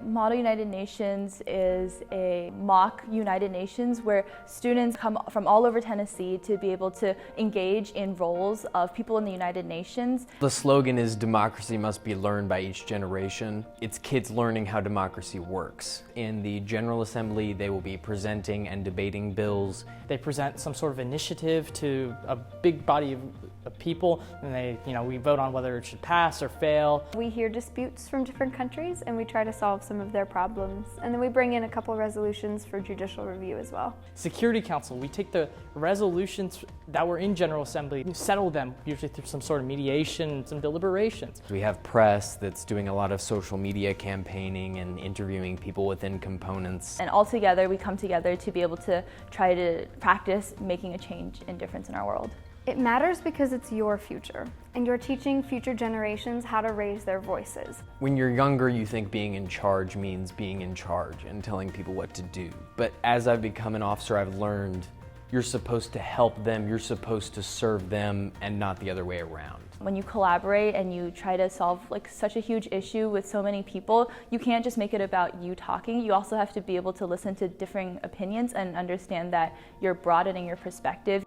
Model United Nations is a mock United Nations where students come from all over Tennessee to be able to engage in roles of people in the United Nations. The slogan is democracy must be learned by each generation. It's kids learning how democracy works. In the General Assembly, they will be presenting and debating bills. They present some sort of initiative to a big body of people, and we vote on whether it should pass or fail. We hear disputes from different countries and we try to solve some of their problems. And then we bring in a couple of resolutions for judicial review as well. Security Council, we take the resolutions that were in General Assembly, settle them usually through some sort of mediation and some deliberations. We have press that's doing a lot of social media campaigning and interviewing people within components. And all together, we come together to be able to try to practice making a change and difference in our world. It matters because it's your future, and you're teaching future generations how to raise their voices. When you're younger, you think being in charge means being in charge and telling people what to do. But as I've become an officer, I've learned you're supposed to help them, you're supposed to serve them, and not the other way around. When you collaborate and you try to solve such a huge issue with so many people, you can't just make it about you talking. You also have to be able to listen to differing opinions and understand that you're broadening your perspective.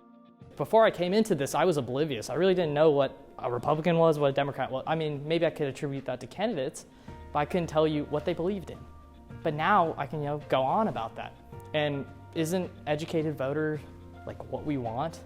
Before I came into this, I was oblivious. I really didn't know what a Republican was, what a Democrat was. I mean, maybe I could attribute that to candidates, but I couldn't tell you what they believed in. But now I can, go on about that. And isn't educated voter what we want?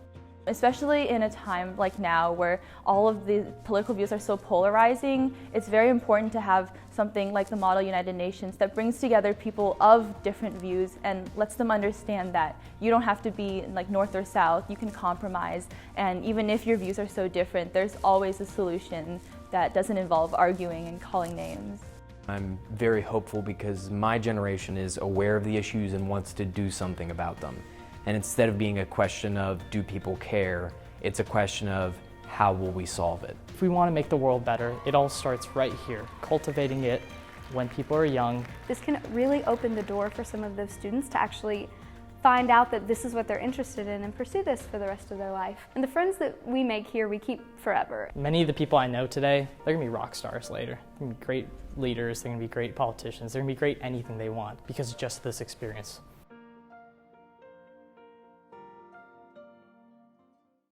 Especially in a time like now where all of the political views are so polarizing, it's very important to have something like the Model United Nations that brings together people of different views and lets them understand that you don't have to be north or south, you can compromise, and even if your views are so different, there's always a solution that doesn't involve arguing and calling names. I'm very hopeful because my generation is aware of the issues and wants to do something about them. And instead of being a question of do people care, it's a question of how will we solve it. If we want to make the world better, it all starts right here, cultivating it when people are young. This can really open the door for some of those students to actually find out that this is what they're interested in and pursue this for the rest of their life. And the friends that we make here, we keep forever. Many of the people I know today, they're going to be rock stars later. They're going to be great leaders, they're going to be great politicians, they're going to be great anything they want because of just this experience.